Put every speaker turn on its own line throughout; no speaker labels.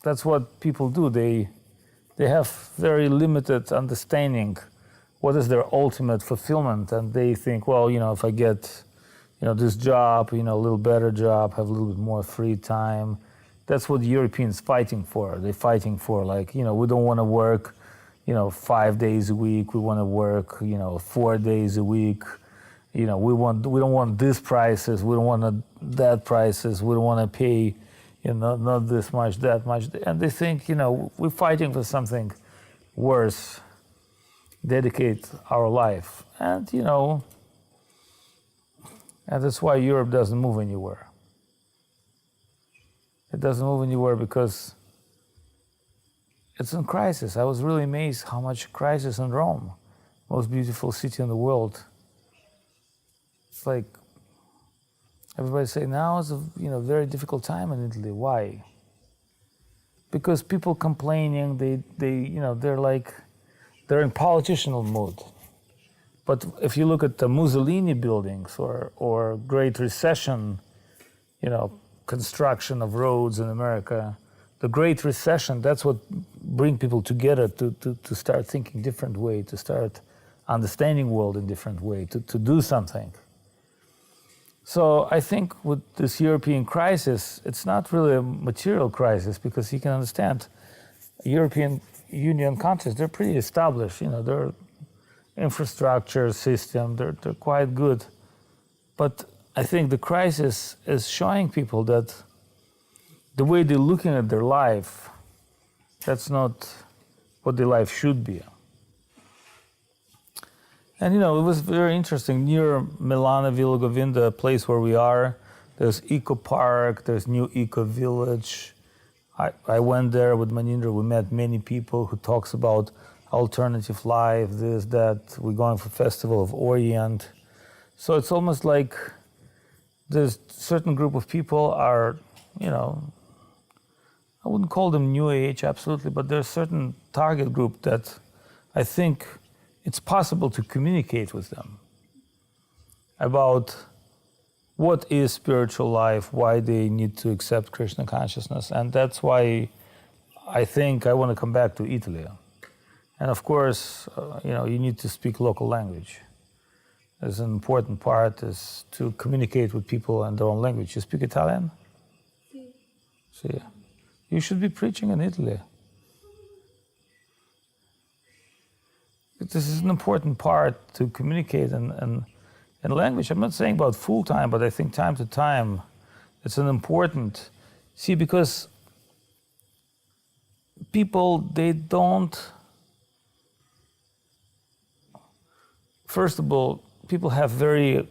that's what people do. They have very limited understanding what is their ultimate fulfillment, and they think, well, if I get, this job, a little better job, have a little bit more free time. That's what Europeans fighting for. They're fighting for, like, we don't want to work, 5 days a week. We want to work, 4 days a week. We don't want these prices. We don't want that prices. We don't want to pay, not this much, that much. And they think, we're fighting for something worse. Dedicate our life. And, and that's why Europe doesn't move anywhere. It doesn't move anywhere because it's in crisis. I was really amazed how much crisis in Rome, most beautiful city in the world. It's like everybody say now is a very difficult time in Italy. Why? Because people complaining. They're in political mood. But if you look at the Mussolini buildings or Great Recession, construction of roads in America, the Great Recession, that's what bring people together to start thinking different way, to start understanding world in different way, to do something. So I think with this European crisis, it's not really a material crisis because you can understand European Union countries, they're pretty established, their infrastructure system, they're quite good. But I think the crisis is showing people that the way they're looking at their life, that's not what their life should be. And it was very interesting. Near Milano Villa Govinda, a place where we are, there's Eco Park, there's new Eco Village. I went there with Manindra. We met many people who talks about alternative life, this, that. We're going for Festival of Orient. So it's almost like there's certain group of people are, I wouldn't call them New Age, absolutely, but there's a certain target group that I think it's possible to communicate with them about what is spiritual life, why they need to accept Krishna consciousness. And that's why I think I want to come back to Italy. And of course, you need to speak local language. As an important part is to communicate with people in their own language. You speak Italian? See, you should be preaching in Italy. This is an important part to communicate in language. I'm not saying about full time, but I think time to time, it's an important. See, because people, they don't. First of all, people have very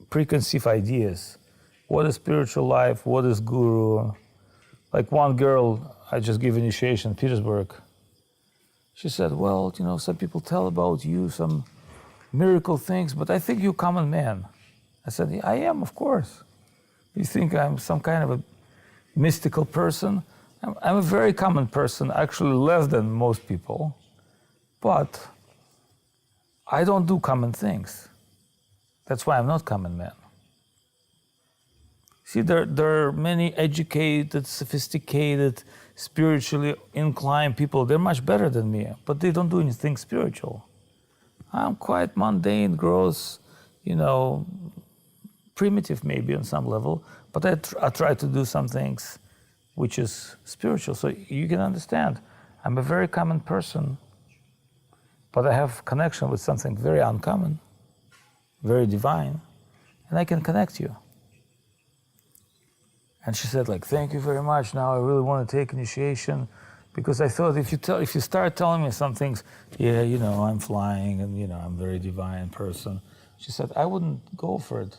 preconceived ideas. What is spiritual life? What is guru? Like one girl, I just gave initiation in Petersburg. She said, well, some people tell about you some miracle things, but I think you're a common man. I said, yeah, I am, of course. You think I'm some kind of a mystical person? I'm a very common person, actually less than most people, but I don't do common things. That's why I'm not common man. See, there are many educated, sophisticated, spiritually inclined people. They're much better than me, but they don't do anything spiritual. I'm quite mundane, gross, primitive maybe on some level, but I try to do some things which is spiritual. So you can understand, I'm a very common person, but I have connection with something very uncommon, very divine, and I can connect you. And she said, thank you very much. Now I really want to take initiation, because I thought if you start telling me some things, I'm flying and I'm a very divine person. She said, I wouldn't go for it.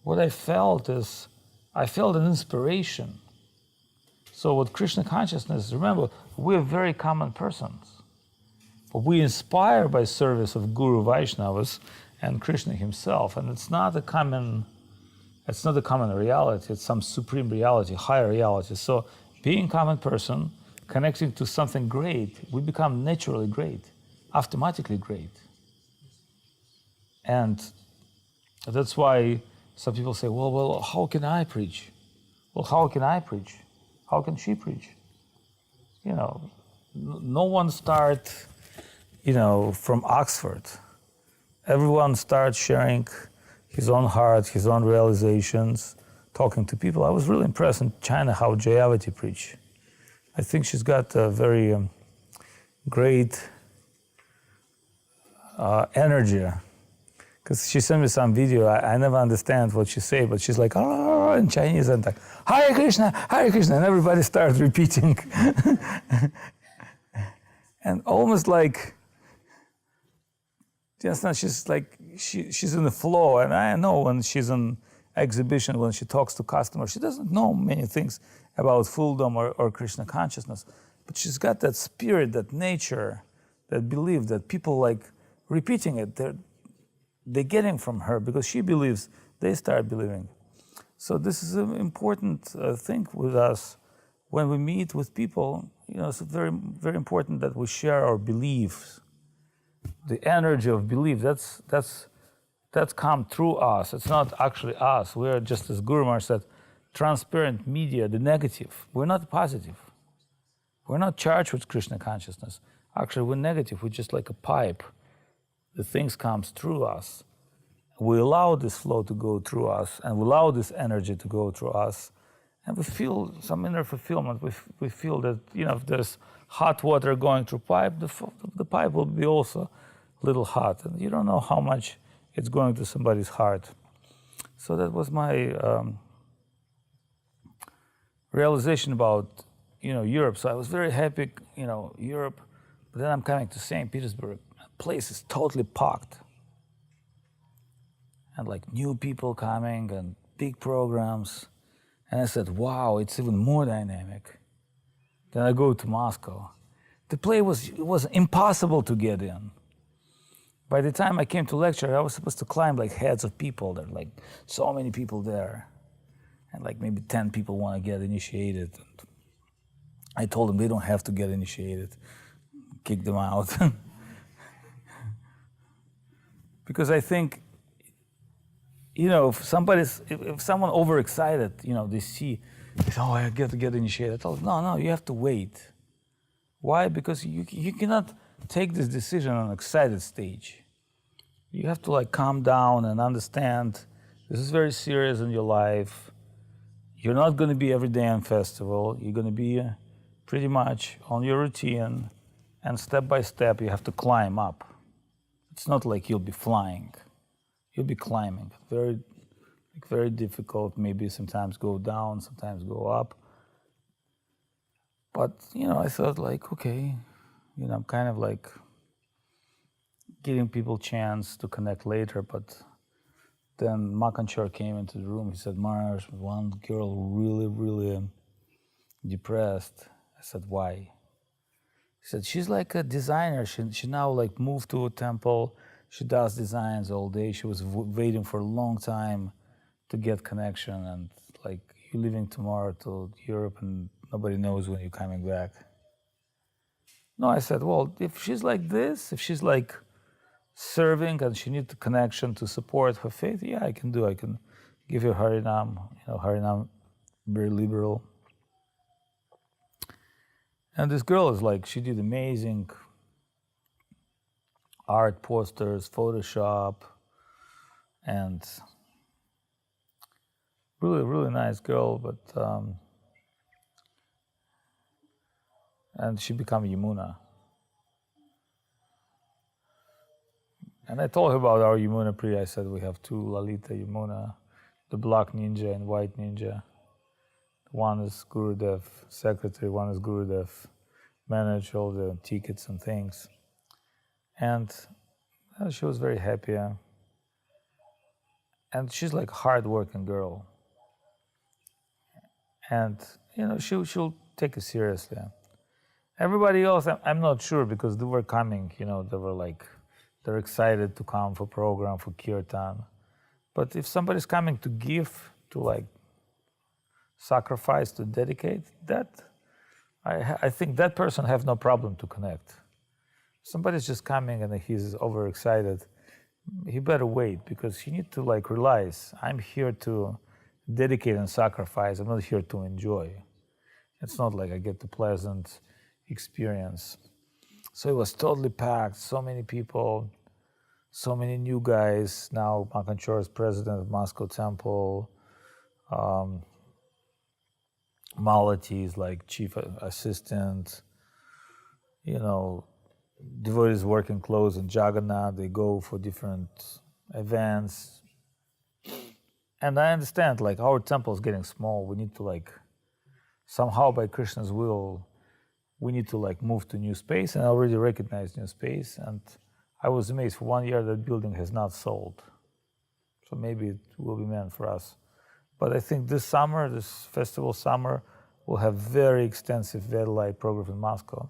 What I felt is, I felt an inspiration. So with Krishna consciousness, remember, we're very common persons. But we inspire by service of Guru Vaishnavas and Krishna himself. And it's not a common reality, it's some supreme reality, higher reality. So being a common person, connecting to something great, we become naturally great, automatically great. And that's why some people say, well, how can I preach? Well, how can I preach? How can she preach? no one start, from Oxford. Everyone starts sharing his own heart, his own realizations, talking to people. I was really impressed in China how Jayavati preach. I think she's got a very great energy. Because she sent me some video, I never understand what she say, but she's like, oh, in Chinese, and like, Hare Krishna, and everybody starts repeating. And almost like, she's like, she's in the flow, and I know when she's on exhibition, when she talks to customers, she doesn't know many things about Fulldom or Krishna consciousness, but she's got that spirit, that nature, that belief, that people like repeating it, they're getting from her because she believes, they start believing. So this is an important thing with us. When we meet with people, it's very, very important that we share our beliefs. The energy of belief, that's come through us. It's not actually us. We are just, as Guru Maharaj said, transparent media, the negative. We're not positive. We're not charged with Krishna consciousness. Actually, we're negative. We're just like a pipe. The things comes through us. We allow this flow to go through us, and we allow this energy to go through us, and we feel some inner fulfillment. We feel that if there's hot water going through pipe, the pipe will be also a little hot, and you don't know how much it's going to somebody's heart. So that was my realization about Europe. So I was very happy, Europe, but then I'm coming to St. Petersburg. Place is totally packed, and like new people coming and big programs, and I said, wow, it's even more dynamic. Then I go to Moscow. The place was impossible to get in. By the time I came to lecture, I was supposed to climb like heads of people. There are like so many people there, and like maybe 10 people want to get initiated. And I told them they don't have to get initiated, kick them out. Because I think, if someone overexcited, they see, oh, I get to get initiated. I told them, no, you have to wait. Why? Because you cannot take this decision on an excited stage. You have to like calm down and understand this is very serious in your life. You're not going to be every day on festival. You're going to be pretty much on your routine, and step by step you have to climb up. It's not like you'll be flying. You'll be climbing. Very difficult. Maybe sometimes go down, sometimes go up. But I thought like, okay, I'm kind of like giving people chance to connect later. But then Makanchar came into the room. He said, Maharaj, one girl really, really depressed. I said, why? He said, she's like a designer. She now like moved to a temple. She does designs all day. She was waiting for a long time to get connection. And like, you're leaving tomorrow to Europe and nobody knows when you're coming back. No, I said, well, if she's like this, if she's like serving and she needs the connection to support her faith, yeah, I can do. I can give her Harinam. Harinam, very liberal. And this girl is like, she did amazing art posters, Photoshop, and really, really nice girl, but and she became Yamuna. And I told her about our Yamuna Priya. I said we have two Lalita Yamuna, the black ninja and white ninja. One is Gurudev secretary, one is Gurudev manage all the tickets and things. And she was very happy. And she's like a hard-working girl. And, she'll take it seriously. Everybody else, I'm not sure because they were coming, they were like, they're excited to come for program, for kirtan. But if somebody's coming to give, to like sacrifice, to dedicate, that, I think that person have no problem to connect. Somebody's just coming and he's overexcited, he better wait because he need to like realize, I'm here to dedicate and sacrifice, I'm not here to enjoy. It's not like I get the pleasant, experience. So it was totally packed, so many people, so many new guys. Now Makanchor is president of Moscow Temple. Malati is like chief assistant. Devotees working close in Jagannath. They go for different events. And I understand, like, our temple is getting small. We need to, like, somehow by Krishna's will, we need to, like, move to new space. And I already recognized new space. And I was amazed. For 1 year, that building has not sold. So maybe it will be meant for us. But I think this summer, this festival summer, we'll have very extensive Vedalite program in Moscow.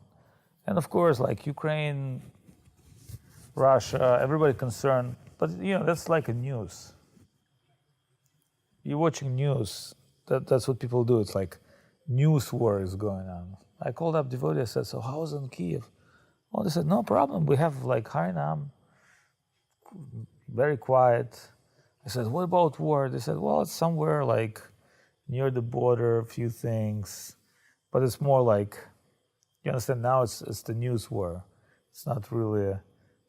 And of course, like Ukraine, Russia, everybody concerned. But, that's like a news. You're watching news. That's what people do. It's like news war is going on. I called up devotees. I said, so how's it in Kiev? Oh, they said, no problem. We have like Harinam, very quiet. I said, what about war? They said, well, it's somewhere like near the border, a few things. But it's more like, you understand, now it's the news war. It's not really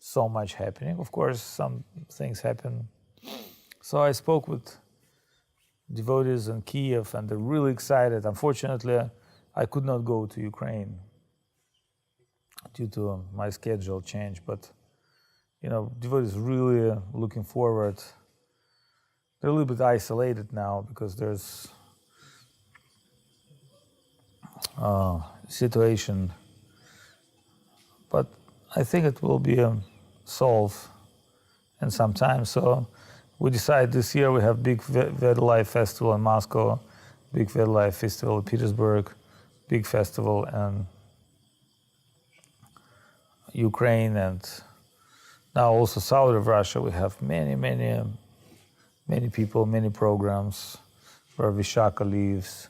so much happening. Of course, some things happen. So I spoke with devotees in Kiev, and they're really excited. Unfortunately, I could not go to Ukraine due to my schedule change, but devotees really looking forward. They're a little bit isolated now because there's situation, but I think it will be solved in some time. So we decided this year we have big Vedalite festival in Moscow, big Vedalite festival in Petersburg, big festival in Ukraine, and now also south of Russia we have many people, many programs where Vishaka lives,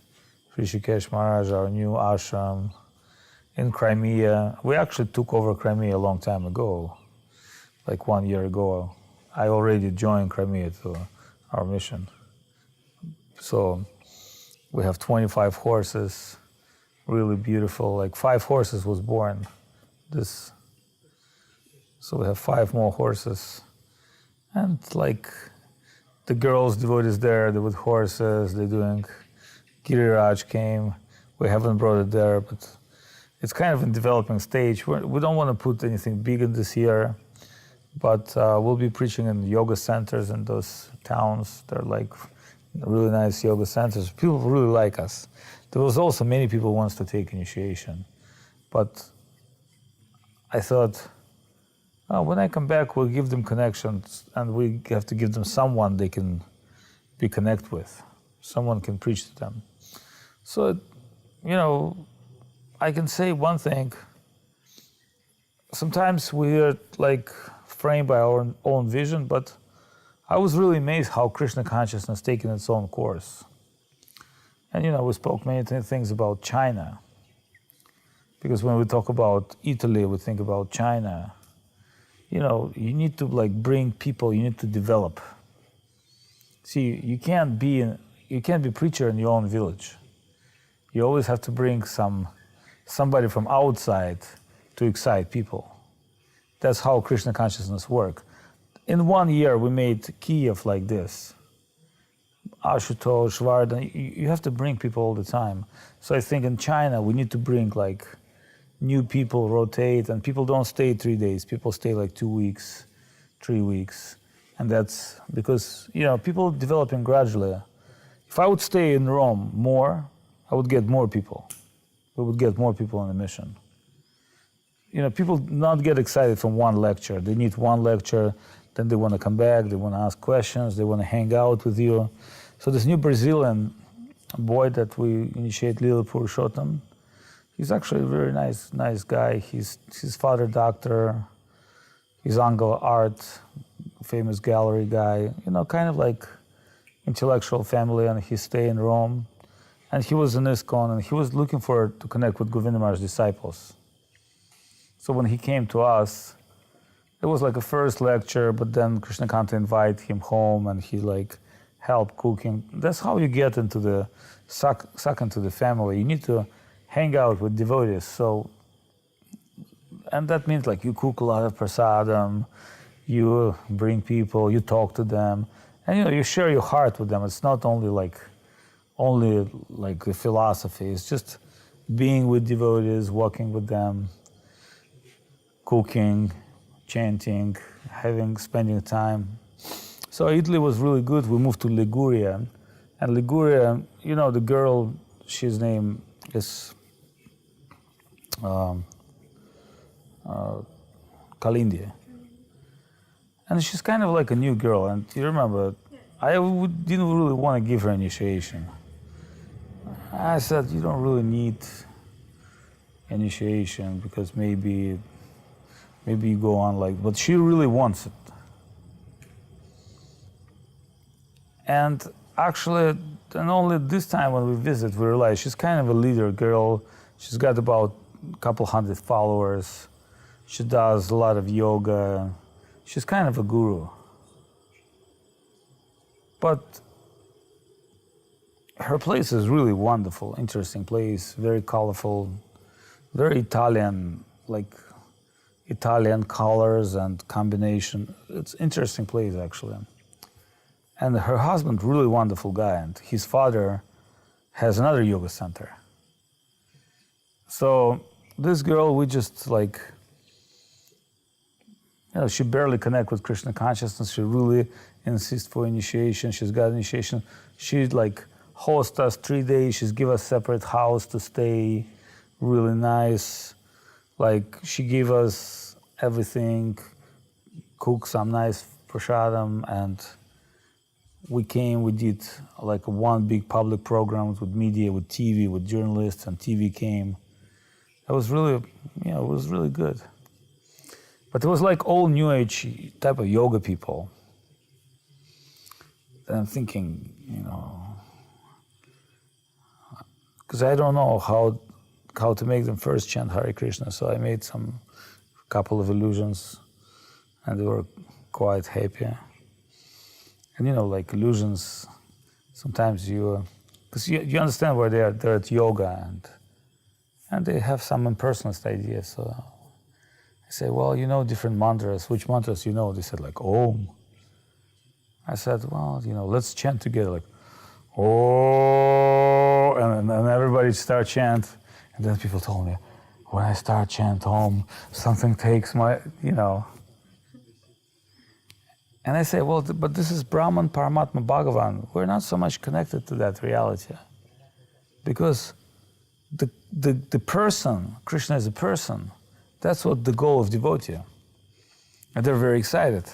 Rishikesh Maharaj, our new ashram, in Crimea. We actually took over Crimea a long time ago, like 1 year ago. I already joined Crimea to our mission. So we have 25 horses, really beautiful, like 5 horses was born this. So we have 5 more horses. And like the girls devotees there, they're with horses, they're doing, Giriraj came. We haven't brought it there, but it's kind of in developing stage. We don't want to put anything big in this year, but we'll be preaching in yoga centers in those towns. They're like really nice yoga centers. People really like us. There was also many people who wants to take initiation, but I thought, when I come back, we'll give them connections, and we have to give them someone they can be connect with. Someone can preach to them. So, I can say one thing. Sometimes we're like framed by our own vision, but I was really amazed how Krishna consciousness taken its own course. And we spoke many things about China, because when we talk about Italy, we think about China. You need to like bring people. You need to develop. See, you can't be preacher in your own village. You always have to bring somebody from outside to excite people. That's how Krishna consciousness works. In 1 year, we made Kiev like this. Ashutosh, Vardhan, you have to bring people all the time. So I think in China, we need to bring like new people, rotate, and people don't stay 3 days. People stay like 2 weeks, 3 weeks. And that's because, people developing gradually. If I would stay in Rome more, I would get more people. We would get more people on the mission. People not get excited from one lecture. They need one lecture, then they want to come back, they want to ask questions, they want to hang out with you. So this new Brazilian boy that we initiate, Lila Purushottam, he's actually a very nice guy. His father doctor, his uncle art, famous gallery guy, kind of like intellectual family, and he stayed in Rome. And he was in ISKCON, and he was looking to connect with Govinda Maharaj's disciples. So when he came to us, it was like a first lecture, but then Krishnakanta invited him home, and he like helped cooking. That's how you get into the suck into the family. You need to hang out with devotees. So and that means like you cook a lot of prasadam, you bring people, you talk to them, and you share your heart with them. It's not only like the philosophy. It's just being with devotees, walking with them, cooking, chanting, spending time. So Italy was really good. We moved to Liguria, and Liguria, the girl, she's name is Kalindia. And she's kind of like a new girl. And you remember, I didn't really want to give her initiation. I said, you don't really need initiation because maybe you go on like, but she really wants it. And actually, and only this time when we visit, we realized she's kind of a leader girl. She's got about a couple hundred followers. She does a lot of yoga. She's kind of a guru. But her place is really wonderful, interesting place, very colorful, very Italian, like Italian colors and combination. It's interesting place actually. And her husband, really wonderful guy, and his father has another yoga center. So this girl, we just like, she barely connects with Krishna consciousness. She really insists for initiation. She's got initiation. She'd like host us 3 days. She's give us separate house to stay, really nice. Like she gave us everything, cook some nice prasadam, and we did like one big public program with media, with TV, with journalists, and TV came. It was really, it was really good. But it was like all New Age type of yoga people. And I'm thinking, because I don't know how to make them first chant Hare Krishna, so I made couple of illusions, and they were quite happy. And like illusions, sometimes because you understand where they're at yoga, and they have some impersonalist ideas. So I say, well, different mantras. Which mantras They said like Om. I said, well, let's chant together, like Oh, and everybody start chant. And then people told me, when I start chant Om, something takes my, And I say, well, but this is Brahman, Paramatma, Bhagavan. We're not so much connected to that reality. Because the person, Krishna is a person, that's what the goal of devotee. And they're very excited.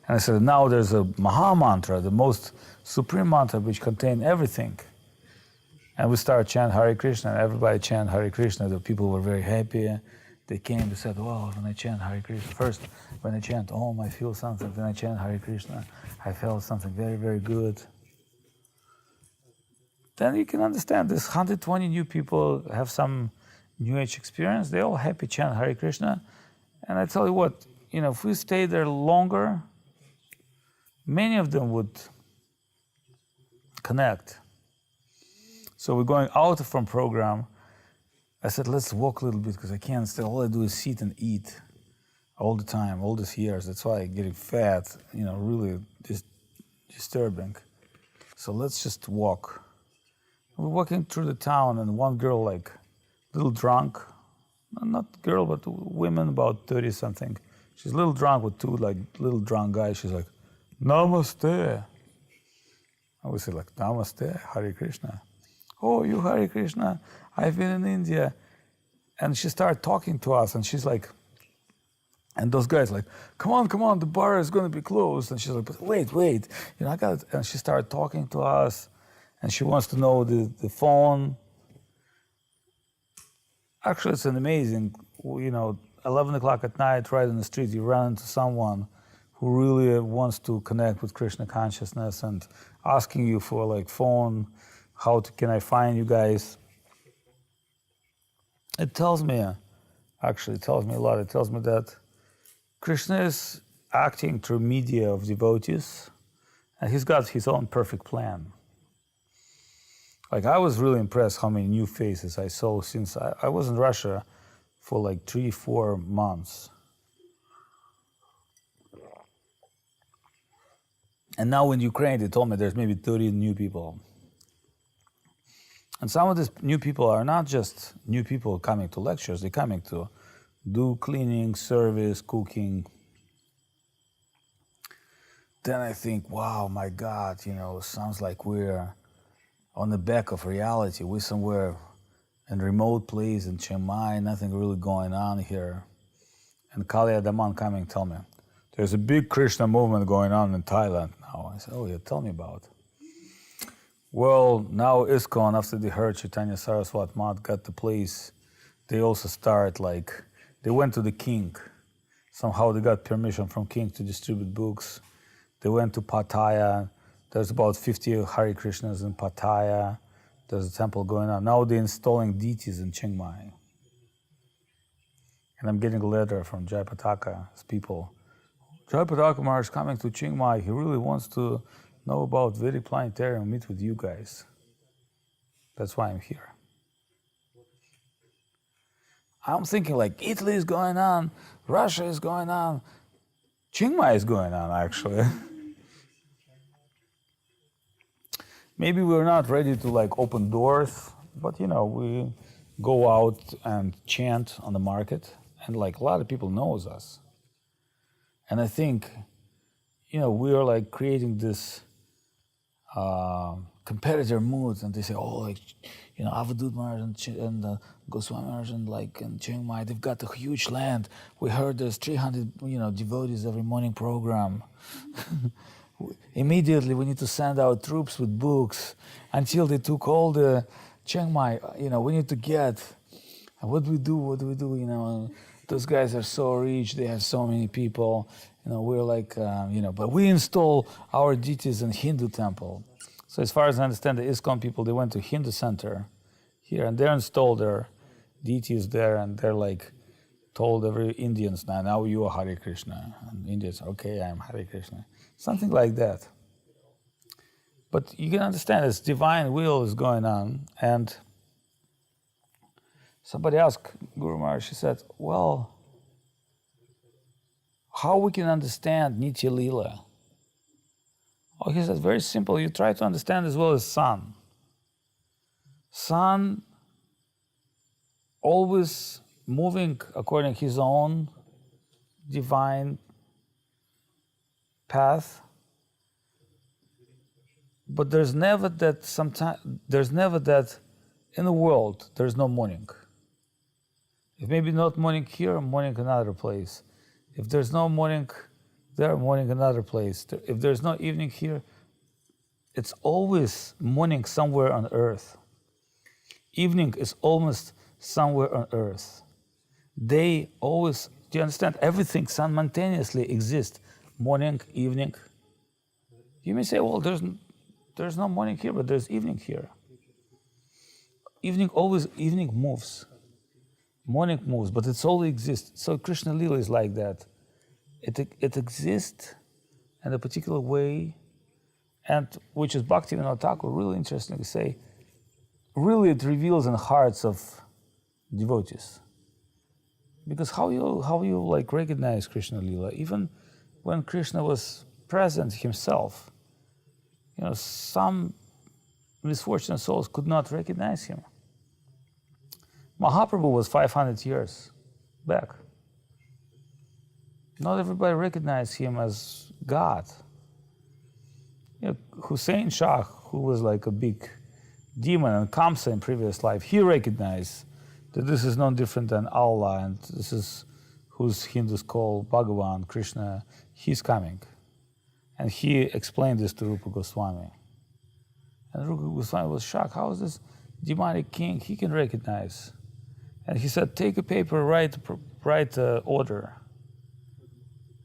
And I said, now there's a Maha Mantra, the most supreme mantra which contains everything. And we started chant Hare Krishna, and everybody chant Hare Krishna. The people were very happy. They came, they said, well, when I chant Hare Krishna, first, when I chant Om, I feel something. Then I chant Hare Krishna, I felt something very, very good. Then you can understand this 120 new people have some New Age experience. They're all happy chant Hare Krishna. And I tell you what, if we stay there longer, many of them would connect. So we're going out from program. I said, let's walk a little bit because I can't stay. All I do is sit and eat all the time, all these years. That's why I'm getting fat, really disturbing. So let's just walk. We're walking through the town, and one girl, like, little drunk, not girl, but women about 30-something. She's a little drunk with two, like, little drunk guys. She's like, Namaste. And we say, like, Namaste, Hare Krishna. Oh, you Hare Krishna, I've been in India. And she started talking to us, and she's like, and those guys like, come on, the bar is going to be closed. And she's like, but wait, I got it. And she started talking to us, and she wants to know the phone. Actually, it's an amazing, 11 o'clock at night, right in the street, you run into someone who really wants to connect with Krishna consciousness and asking you for like phone, can I find you guys? It tells me a lot. It tells me that Krishna is acting through media of devotees, and he's got his own perfect plan. Like, I was really impressed how many new faces I saw since I was in Russia for like 3-4 months. And now in Ukraine, they told me there's maybe 30 new people. And some of these new people are not just new people coming to lectures, they're coming to do cleaning, service, cooking. Then I think, wow, my God, sounds like we're on the back of reality. We're somewhere in a remote place in Chiang Mai, nothing really going on here. And Kali Adaman coming tell me, there's a big Krishna movement going on in Thailand now. I said, oh yeah, tell me about it. Well, now ISKCON, after they heard Chaitanya Saraswat Math got the place, they also start they went to the king. Somehow they got permission from king to distribute books. They went to Pattaya. There's about 50 Hare Krishnas in Pattaya. There's a temple going on. Now they're installing deities in Chiang Mai. And I'm getting a letter from Jayapataka's people. Jayapataka Maharaj is coming to Chiang Mai. He really wants to know about Vedic planetarium, meet with you guys. That's why I'm here. I'm thinking Italy is going on, Russia is going on, Chiang Mai is going on actually. Maybe we're not ready to open doors, but we go out and chant on the market, and a lot of people knows us. And I think, we are creating this competitor moods, and they say, Avadhut Maharaj and Goswami Maharaj in Chiang Mai, they've got a huge land. We heard there's 300, devotees every morning program. Immediately we need to send out troops with books until they took all the Chiang Mai, we need to get, what do we do, those guys are so rich, they have so many people, we're but we install our deities in Hindu temple. So as far as I understand, the ISKCON people, they went to Hindu center here, and they installed their deities there, and they're told every Indians, now you are Hare Krishna. And Indians, okay, I'm Hare Krishna. Something like that. But you can understand this divine will is going on. And somebody asked Guru Maharaj, she said, well, how we can understand Nitya-lila? Oh, he said, very simple. You try to understand as well as sun. Sun always moving according to his own divine path. But there's never that in the world there's no morning. If maybe not morning here, morning another place. If there's no morning there, morning another place. If there's no evening here, it's always morning somewhere on earth. Evening is almost somewhere on earth. Day always, do you understand? Everything simultaneously exists. Morning, evening. You may say, well, there's no morning here, but there's evening here. Evening moves. Morning moves, but it's always exists. So Krishna-lila is like that. It exists in a particular way, and which is Bhaktivinoda Thakur really interesting to say, really it reveals in the hearts of devotees. Because how you recognize Krishna-lila? Even when Krishna was present himself, some misfortunate souls could not recognize him. Mahaprabhu was 500 years back. Not everybody recognized him as God. Hussein Shah, who was a big demon, and Kamsa in previous life, he recognized that this is no different than Allah, and this is whose Hindus call Bhagavan, Krishna, he's coming. And he explained this to Rupa Goswami. And Rupa Goswami was shocked. How is this demonic king? He can recognize. And he said, take a paper, write order.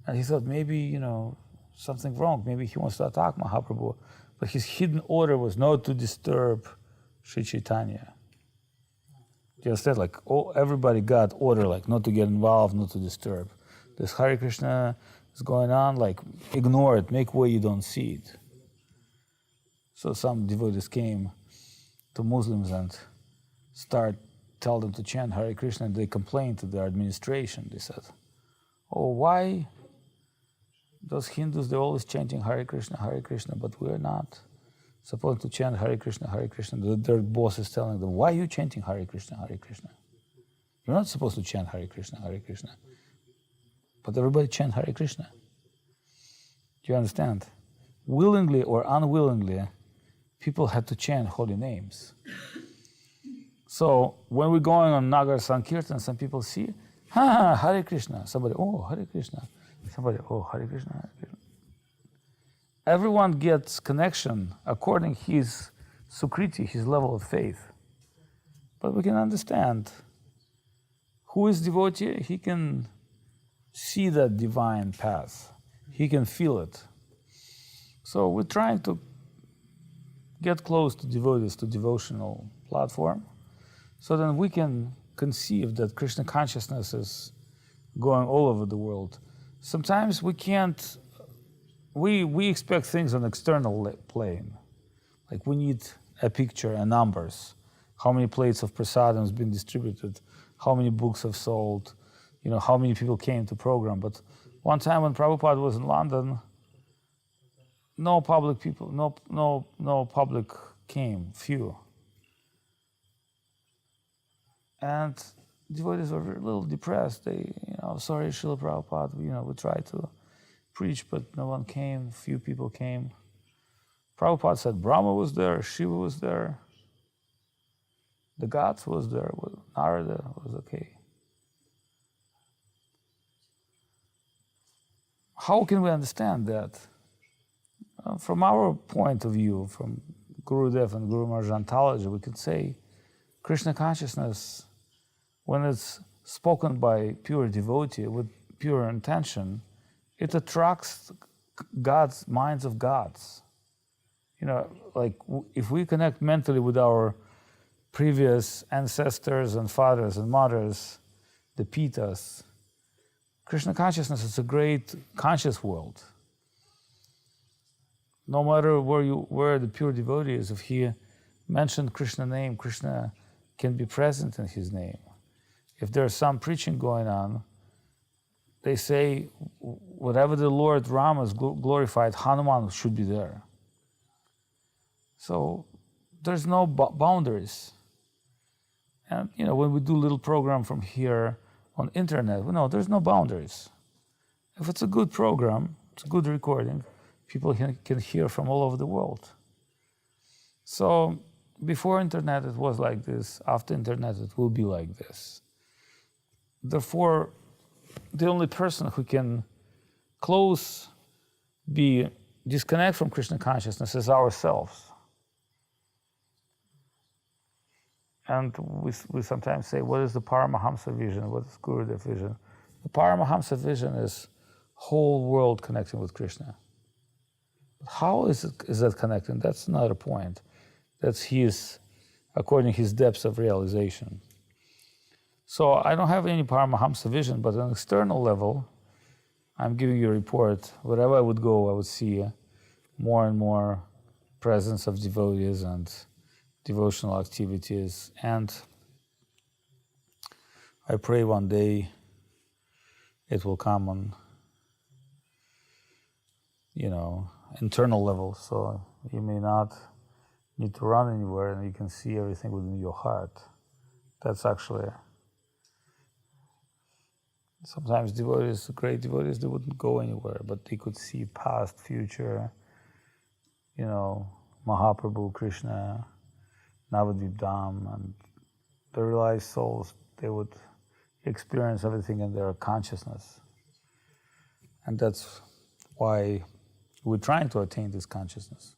And he thought maybe, something wrong. Maybe he wants to attack Mahaprabhu. But his hidden order was not to disturb Sri Chaitanya. Do you understand? Everybody got order, not to get involved, not to disturb. This Hare Krishna is going on, ignore it, make way you don't see it. So some devotees came to Muslims and start tell them to chant Hare Krishna, and they complained to their administration. They said, "Oh, why those Hindus, they're always chanting Hare Krishna, but we're not supposed to chant Hare Krishna, Hare Krishna." Their boss is telling them, "Why are you chanting Hare Krishna, Hare Krishna? You're not supposed to chant Hare Krishna, Hare Krishna." But everybody chant Hare Krishna. Do you understand? Willingly or unwillingly, people had to chant holy names. So when we're going on Nagar Sankirtan, some people see, Hare Krishna. Somebody, oh, Hare Krishna. Somebody, oh, Hare Krishna, Hare Krishna. Everyone gets connection according his sukriti, his level of faith. But we can understand who is devotee, he can see that divine path. He can feel it. So we're trying to get close to devotees, to devotional platform, so then we can conceive that Krishna consciousness is going all over the world. Sometimes we can't, we expect things on external plane. Like we need a picture and numbers. How many plates of prasadam has been distributed? How many books have sold? You know, how many people came to program? But one time when Prabhupada was in London, no public people, no public came, few. And devotees were a little depressed. They, sorry, Srila Prabhupada, we tried to preach, but no one came, few people came. Prabhupada said Brahma was there, Shiva was there, the gods was there, Narada was okay. How can we understand that? From our point of view, from Gurudev and Guru Maharaj ontology, we could say Krishna consciousness, when it's spoken by pure devotee with pure intention, it attracts God's minds of gods. Like if we connect mentally with our previous ancestors and fathers and mothers, the Pitas, Krishna consciousness is a great conscious world. No matter where the pure devotee is, if he mentioned Krishna name, Krishna can be present in his name. If there's some preaching going on, they say whatever the Lord Rama is glorified, Hanuman should be there. So there's no boundaries. And when we do little program from here on internet, there's no boundaries. If it's a good program, it's a good recording, people can hear from all over the world. So before internet it was like this, after internet it will be like this. Therefore, the only person who can disconnect from Krishna consciousness is ourselves. And we sometimes say, what is the Paramahamsa vision? What is Gurudev vision? The Paramahamsa vision is whole world connecting with Krishna. How is that connecting? That's not a point. That's according to his depths of realization. So I don't have any Paramahamsa vision, but on an external level, I'm giving you a report. Wherever I would go, I would see more and more presence of devotees and devotional activities. And I pray one day it will come on, internal level. So you may not need to run anywhere and you can see everything within your heart. That's actually, sometimes devotees, great devotees, they wouldn't go anywhere, but they could see past, future, Mahaprabhu, Krishna, Navadvip Dham, and the realized souls, they would experience everything in their consciousness. And that's why we're trying to attain this consciousness.